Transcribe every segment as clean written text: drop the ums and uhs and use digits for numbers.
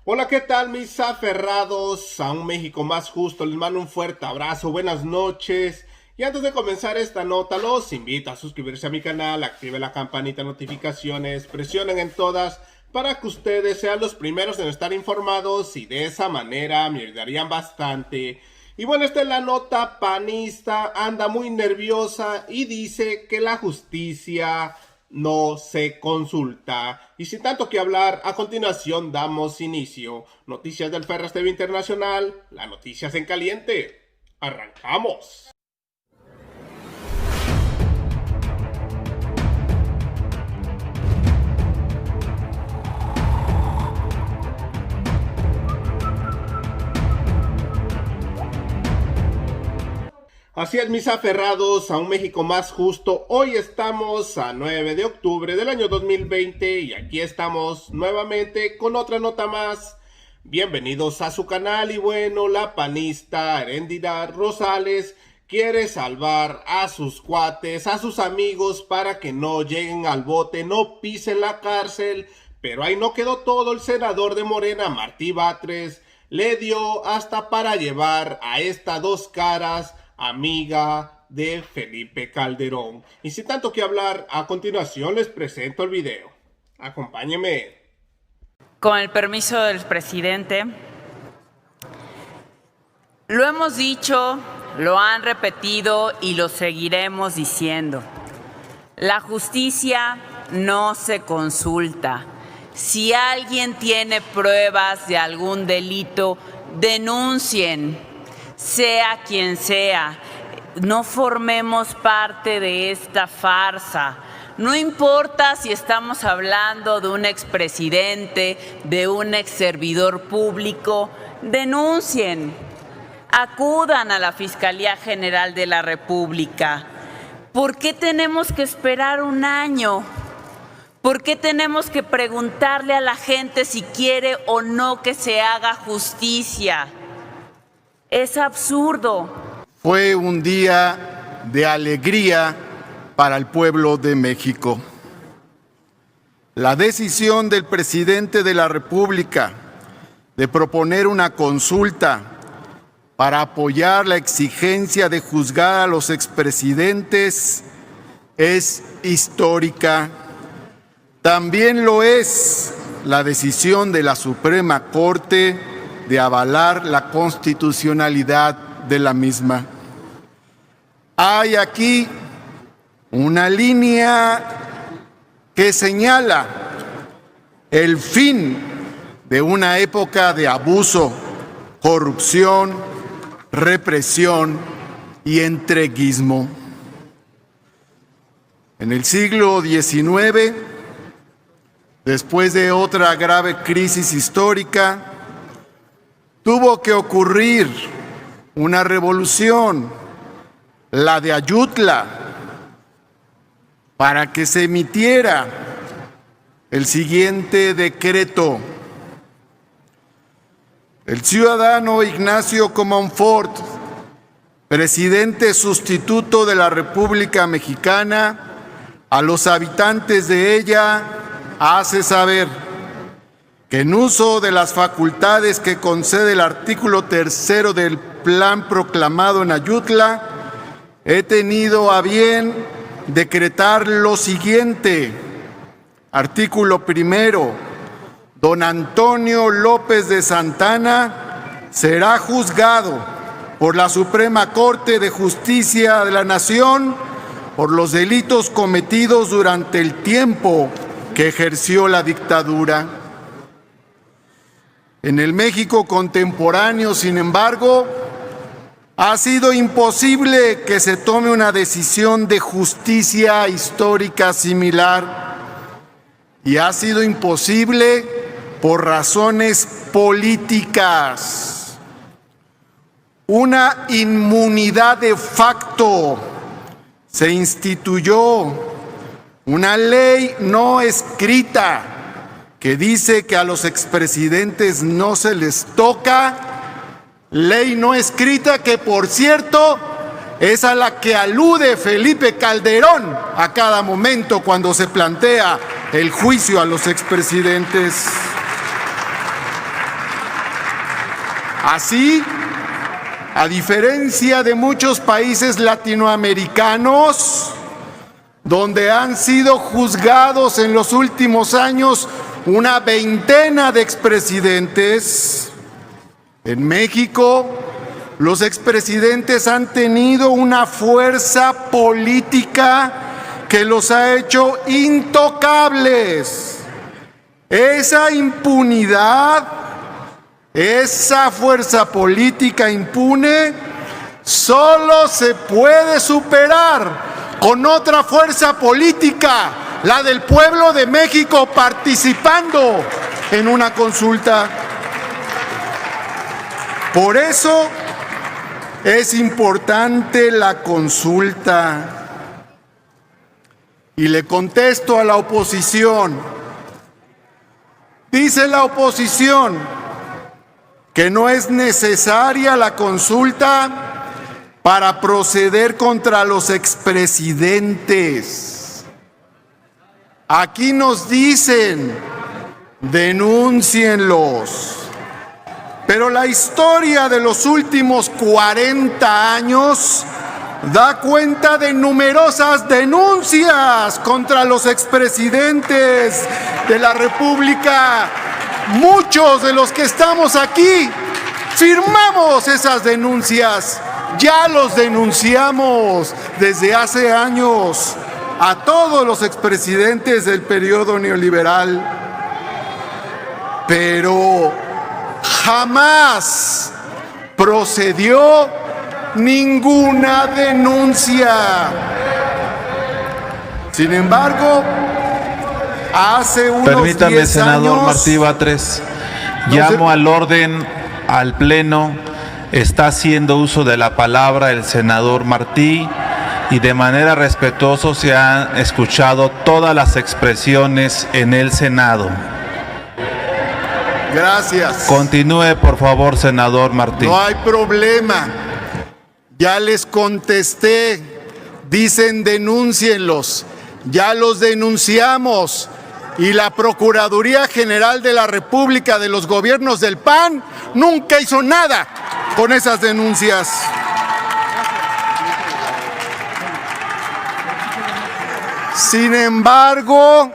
Hola, ¿qué tal mis aferrados a un México más justo? Les mando un fuerte abrazo, buenas noches. Y antes de comenzar esta nota, los invito a suscribirse a mi canal, activen la campanita de notificaciones, presionen en todas para que ustedes sean los primeros en estar informados y de esa manera me ayudarían bastante. Y bueno, esta es la nota panista, anda muy nerviosa y dice que la justicia no se consulta. Y sin tanto que hablar, a continuación damos inicio. Noticias del Ferras TV Internacional, las noticias en caliente. ¡Arrancamos! Así es, mis aferrados a un México más justo. Hoy estamos a 9 de octubre del año 2020 y aquí estamos nuevamente con otra nota más. Bienvenidos a su canal y bueno, la panista Heréndira Rosales quiere salvar a sus cuates, a sus amigos para que no lleguen al bote, no pisen la cárcel. Pero ahí no quedó todo. El senador de Morena, Martí Batres, le dio hasta para llevar a esta dos caras, amiga de Felipe Calderón. Y sin tanto que hablar, a continuación les presento el video. Acompáñenme. Con el permiso del presidente, lo hemos dicho, lo han repetido y lo seguiremos diciendo. La justicia no se consulta. Si alguien tiene pruebas de algún delito, denuncien, sea quien sea. No formemos parte de esta farsa. No importa si estamos hablando de un expresidente, de un exservidor público, denuncien, acudan a la Fiscalía General de la República. ¿Por qué tenemos que esperar un año? ¿Por qué tenemos que preguntarle a la gente si quiere o no que se haga justicia? Es absurdo. Fue un día de alegría para el pueblo de México. La decisión del presidente de la República de proponer una consulta para apoyar la exigencia de juzgar a los expresidentes es histórica. También lo es la decisión de la Suprema Corte de avalar la constitucionalidad de la misma. Hay aquí una línea que señala el fin de una época de abuso, corrupción, represión y entreguismo. En el siglo XIX, después de otra grave crisis histórica, tuvo que ocurrir una revolución, la de Ayutla, para que se emitiera el siguiente decreto. El ciudadano Ignacio Comonfort, presidente sustituto de la República Mexicana, a los habitantes de ella hace saber que en uso de las facultades que concede el artículo 3 del plan proclamado en Ayutla, he tenido a bien decretar lo siguiente. Artículo 1. Don Antonio López de Santana será juzgado por la Suprema Corte de Justicia de la Nación por los delitos cometidos durante el tiempo que ejerció la dictadura. En el México contemporáneo, sin embargo, ha sido imposible que se tome una decisión de justicia histórica similar y ha sido imposible por razones políticas. Una inmunidad de facto se instituyó, una ley no escrita que dice que a los expresidentes no se les toca, ley no escrita que, por cierto, es a la que alude Felipe Calderón a cada momento cuando se plantea el juicio a los expresidentes. Así, a diferencia de muchos países latinoamericanos, donde han sido juzgados en los últimos años una veintena de expresidentes, en México los expresidentes han tenido una fuerza política que los ha hecho intocables. Esa impunidad, esa fuerza política impune, solo se puede superar con otra fuerza política, la del pueblo de México participando en una consulta. Por eso es importante la consulta. Y le contesto a la oposición. Dice la oposición que no es necesaria la consulta para proceder contra los expresidentes. Aquí nos dicen, denúncienlos. Pero la historia de los últimos 40 años da cuenta de numerosas denuncias contra los expresidentes de la República. Muchos de los que estamos aquí firmamos esas denuncias. Ya los denunciamos desde hace años a todos los expresidentes del periodo neoliberal. Pero jamás procedió ninguna denuncia. Sin embargo, hace unos 10 años... Permítame, senador Martí Batres. Llamo al orden, al Pleno. Está haciendo uso de la palabra el senador Martí y de manera respetuosa se han escuchado todas las expresiones en el Senado. Gracias. Continúe, por favor, senador Martí. No hay problema. Ya les contesté. Dicen denúncienlos. Ya los denunciamos. Y la Procuraduría General de la República de los gobiernos del PAN nunca hizo nada con esas denuncias. Sin embargo,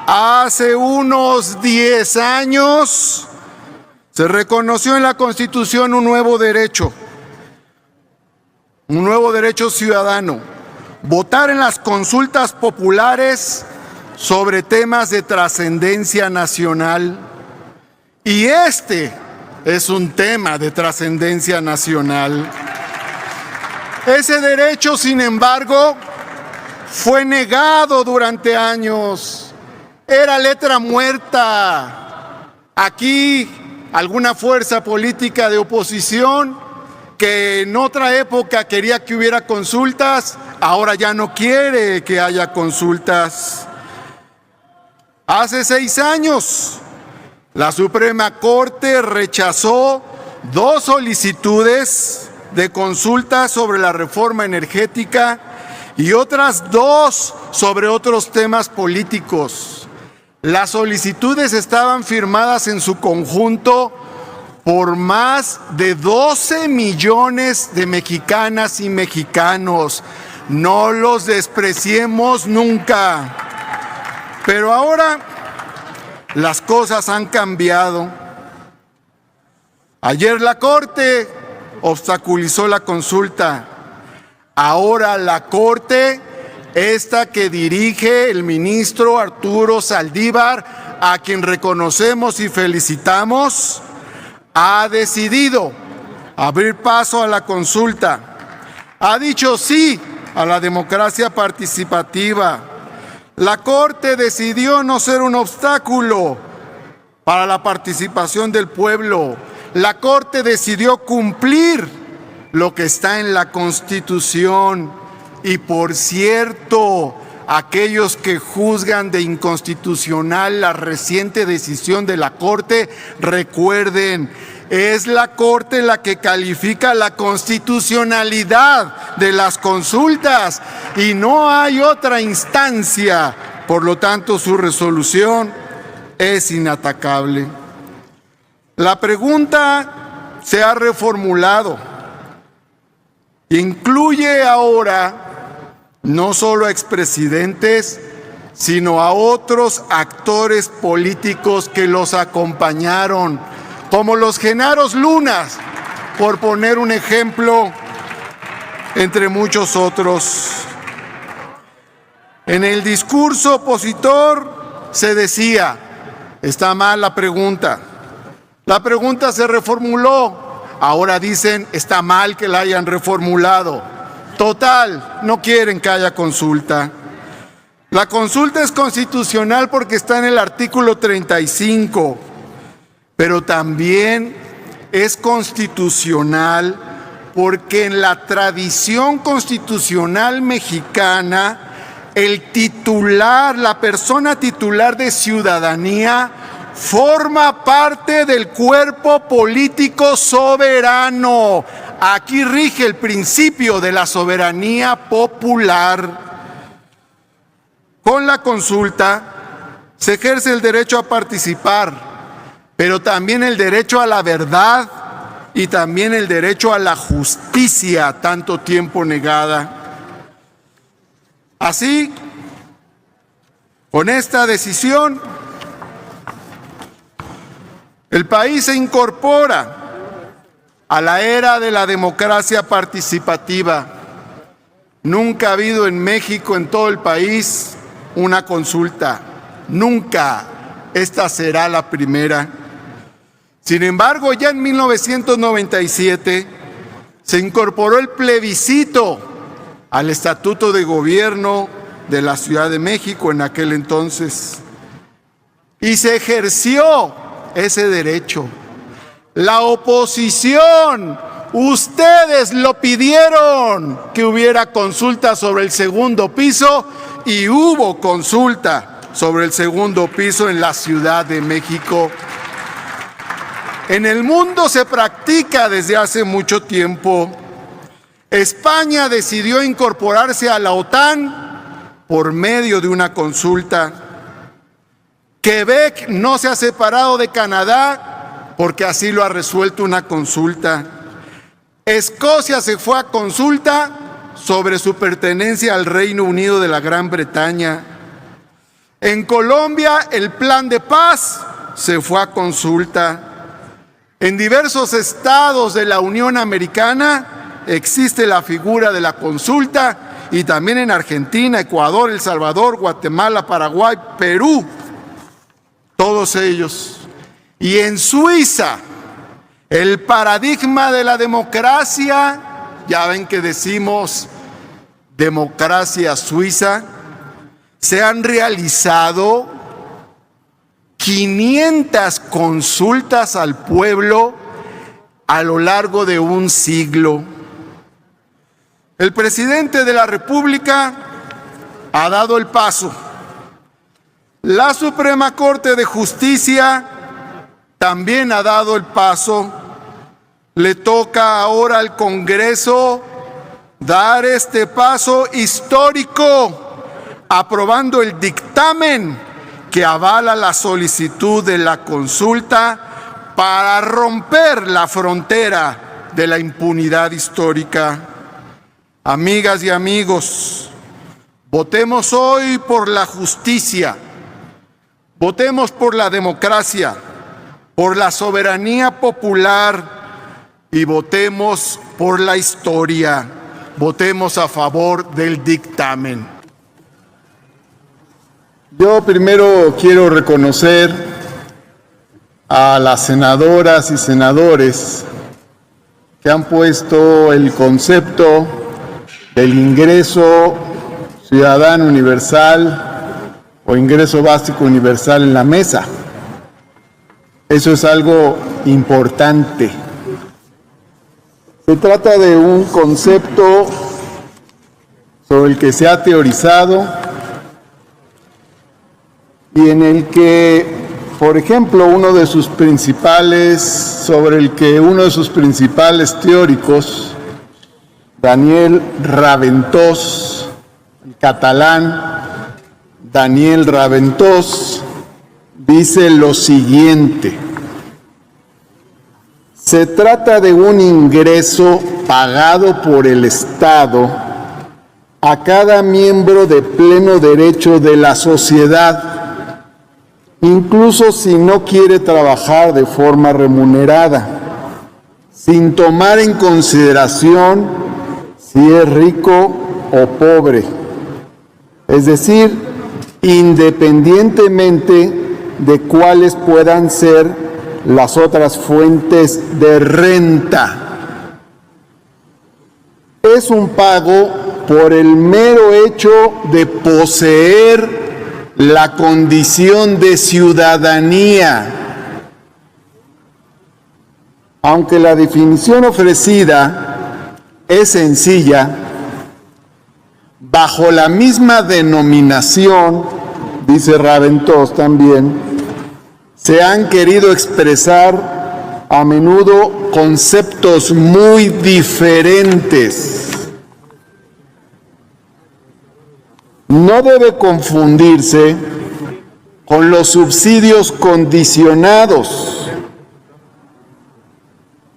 hace unos 10 años se reconoció en la Constitución un nuevo derecho ciudadano: votar en las consultas populares sobre temas de trascendencia nacional. Y este es un tema de trascendencia nacional. Ese derecho, sin embargo, fue negado durante años. Era letra muerta. Aquí, alguna fuerza política de oposición que en otra época quería que hubiera consultas, ahora ya no quiere que haya consultas. Hace 6 años, la Suprema Corte rechazó 2 solicitudes de consulta sobre la reforma energética y otras 2 sobre otros temas políticos. Las solicitudes estaban firmadas en su conjunto por más de 12 millones de mexicanas y mexicanos. No los despreciemos nunca. Pero ahora las cosas han cambiado. Ayer la Corte obstaculizó la consulta. Ahora la Corte, esta que dirige el ministro Arturo Saldívar, a quien reconocemos y felicitamos, ha decidido abrir paso a la consulta. Ha dicho sí a la democracia participativa. La Corte decidió no ser un obstáculo para la participación del pueblo. La Corte decidió cumplir lo que está en la Constitución. Y por cierto, aquellos que juzgan de inconstitucional la reciente decisión de la Corte, recuerden, es la Corte la que califica la constitucionalidad de las consultas y no hay otra instancia. Por lo tanto, su resolución es inatacable. La pregunta se ha reformulado. Incluye ahora no solo a expresidentes, sino a otros actores políticos que los acompañaron, como los Genaros Lunas, por poner un ejemplo entre muchos otros. En el discurso opositor se decía, está mal la pregunta se reformuló, ahora dicen, está mal que la hayan reformulado. Total, no quieren que haya consulta. La consulta es constitucional porque está en el artículo 35, pero también es constitucional porque en la tradición constitucional mexicana, el titular, la persona titular de ciudadanía, forma parte del cuerpo político soberano. Aquí rige el principio de la soberanía popular. Con la consulta se ejerce el derecho a participar, pero también el derecho a la verdad y también el derecho a la justicia, tanto tiempo negada. Así, con esta decisión, el país se incorpora a la era de la democracia participativa. Nunca ha habido en México, en todo el país, una consulta. Nunca. Esta será la primera. Sin embargo, ya en 1997 se incorporó el plebiscito al Estatuto de Gobierno de la Ciudad de México en aquel entonces. Y se ejerció ese derecho. La oposición, ustedes lo pidieron, que hubiera consulta sobre el segundo piso, y hubo consulta sobre el segundo piso en la Ciudad de México. En el mundo se practica desde hace mucho tiempo. España decidió incorporarse a la OTAN por medio de una consulta. Quebec no se ha separado de Canadá porque así lo ha resuelto una consulta. Escocia se fue a consulta sobre su pertenencia al Reino Unido de la Gran Bretaña. En Colombia, el Plan de Paz se fue a consulta. En diversos estados de la Unión Americana existe la figura de la consulta, y también en Argentina, Ecuador, El Salvador, Guatemala, Paraguay, Perú, todos ellos. Y en Suiza, el paradigma de la democracia, ya ven que decimos democracia suiza, se han realizado 500 consultas al pueblo a lo largo de un siglo. El presidente de la República ha dado el paso. La Suprema Corte de Justicia también ha dado el paso. Le toca ahora al Congreso dar este paso histórico, aprobando el dictamen que avala la solicitud de la consulta para romper la frontera de la impunidad histórica. Amigas y amigos, votemos hoy por la justicia, votemos por la democracia, por la soberanía popular y votemos por la historia. Votemos a favor del dictamen. Yo primero quiero reconocer a las senadoras y senadores que han puesto el concepto del ingreso ciudadano universal o ingreso básico universal en la mesa. Eso es algo importante. Se trata de un concepto sobre el que se ha teorizado y en el que, por ejemplo, uno de sus principales teóricos, Daniel Raventós, el catalán Daniel Raventós, dice lo siguiente: Se trata de un ingreso pagado por el Estado a cada miembro de pleno derecho de la sociedad, incluso si no quiere trabajar de forma remunerada, sin tomar en consideración si es rico o pobre. Es decir, independientemente de cuáles puedan ser las otras fuentes de renta. Es un pago por el mero hecho de poseer la condición de ciudadanía. Aunque la definición ofrecida es sencilla, bajo la misma denominación, dice Raventós también, se han querido expresar a menudo conceptos muy diferentes. No debe confundirse con los subsidios condicionados.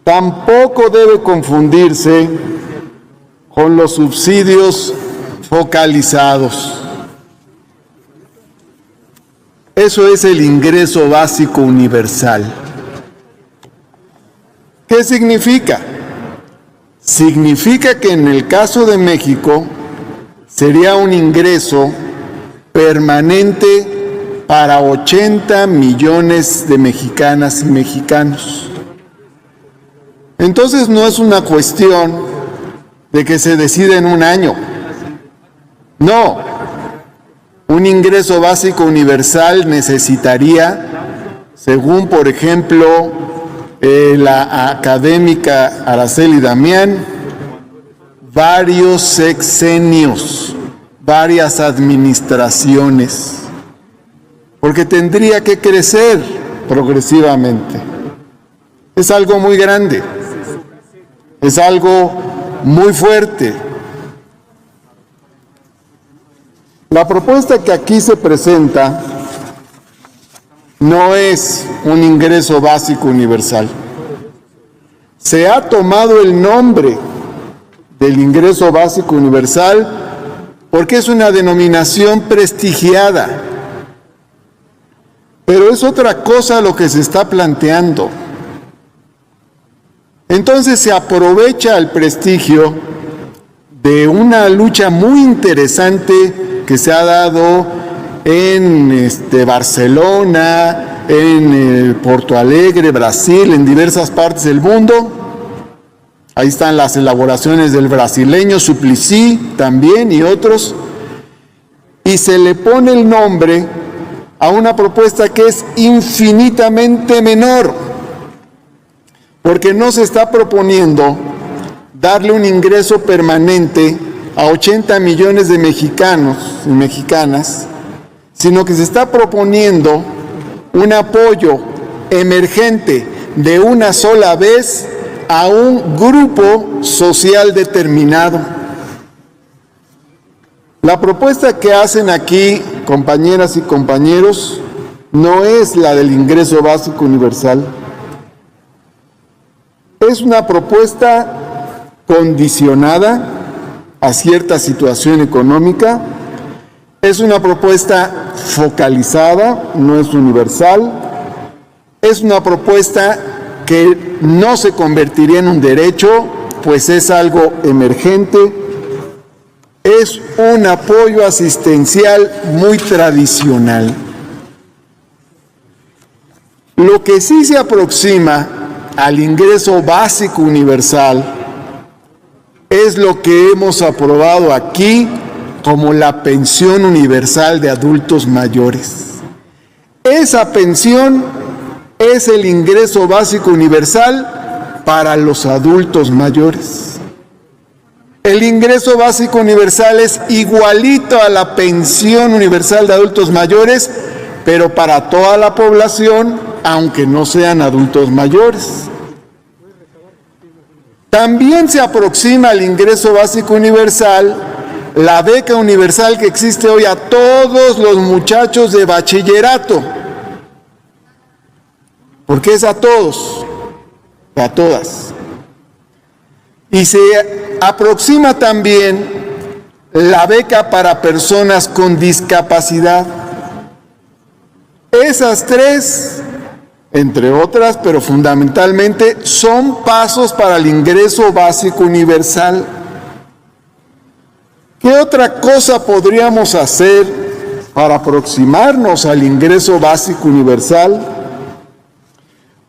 Tampoco debe confundirse con los subsidios focalizados. Eso es el ingreso básico universal. ¿Qué significa? Significa que en el caso de México sería un ingreso permanente para 80 millones de mexicanas y mexicanos. Entonces no es una cuestión de que se decida en un año. No, un ingreso básico universal necesitaría, según por ejemplo la académica Araceli Damián, varios sexenios, varias administraciones, porque tendría que crecer progresivamente. Es algo muy grande, es algo muy fuerte. La propuesta que aquí se presenta no es un ingreso básico universal. Se ha tomado el nombre del ingreso básico universal porque es una denominación prestigiada. Pero es otra cosa lo que se está planteando. Entonces se aprovecha el prestigio de una lucha muy interesante que se ha dado en Barcelona, en Porto Alegre, Brasil, en diversas partes del mundo. Ahí están las elaboraciones del brasileño Suplicy también y otros. Y se le pone el nombre a una propuesta que es infinitamente menor, porque no se está proponiendo darle un ingreso permanente a 80 millones de mexicanos y mexicanas, sino que se está proponiendo un apoyo emergente de una sola vez a un grupo social determinado. La propuesta que hacen aquí, compañeras y compañeros, no es la del ingreso básico universal. Es una propuesta condicionada a cierta situación económica, es una propuesta focalizada, no es universal, es una propuesta que no se convertiría en un derecho, pues es algo emergente, es un apoyo asistencial muy tradicional. Lo que sí se aproxima al ingreso básico universal es lo que hemos aprobado aquí como la pensión universal de adultos mayores. Esa pensión es el ingreso básico universal para los adultos mayores. El ingreso básico universal es igualito a la pensión universal de adultos mayores, pero para toda la población, aunque no sean adultos mayores. También se aproxima al ingreso básico universal la beca universal que existe hoy a todos los muchachos de bachillerato, porque es a todos. a todas. Y se aproxima también la beca para personas con discapacidad. Esas tres, entre otras, pero fundamentalmente, son pasos para el ingreso básico universal. ¿Qué otra cosa podríamos hacer para aproximarnos al ingreso básico universal?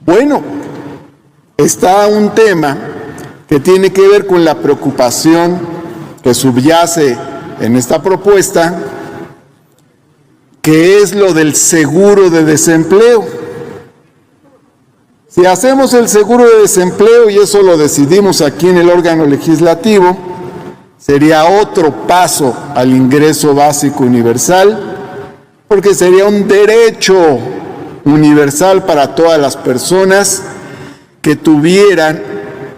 Bueno, está un tema que tiene que ver con la preocupación que subyace en esta propuesta, que es lo del seguro de desempleo. Si hacemos el seguro de desempleo, y eso lo decidimos aquí en el órgano legislativo, sería otro paso al ingreso básico universal, porque sería un derecho universal para todas las personas que tuvieran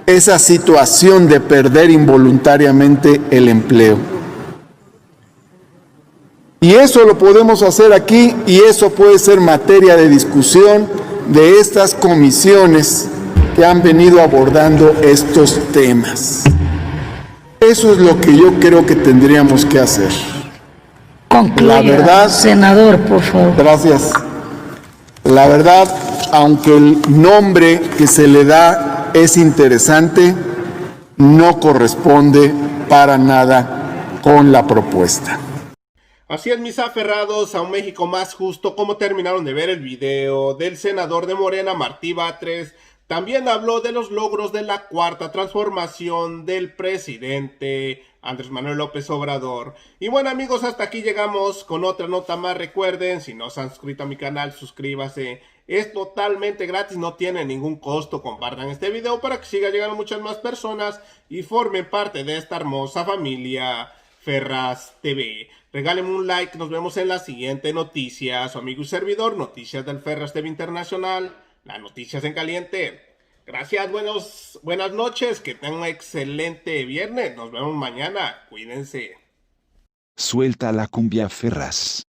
esa situación de perder involuntariamente el empleo. Y eso lo podemos hacer aquí, y eso puede ser materia de discusión de estas comisiones que han venido abordando estos temas. Eso es lo que yo creo que tendríamos que hacer. Concluya, La verdad, senador, por favor. Gracias. La verdad, aunque el nombre que se le da es interesante, no corresponde para nada con la propuesta. Así es, mis aferrados a un México más justo. ¿Cómo terminaron de ver el video del senador de Morena, Martí Batres? También habló de los logros de la cuarta transformación del presidente Andrés Manuel López Obrador. Y bueno, amigos, hasta aquí llegamos con otra nota más. Recuerden, si no se han suscrito a mi canal, suscríbase. Es totalmente gratis, no tiene ningún costo. Compartan este video para que siga llegando muchas más personas y formen parte de esta hermosa familia Ferraz TV. Regálenme un like, nos vemos en la siguiente noticia. Su amigo y servidor, Noticias del Ferraz TV Internacional, las noticias en caliente. Gracias, buenas noches, que tengan un excelente viernes. Nos vemos mañana, cuídense. Suelta la cumbia, Ferraz.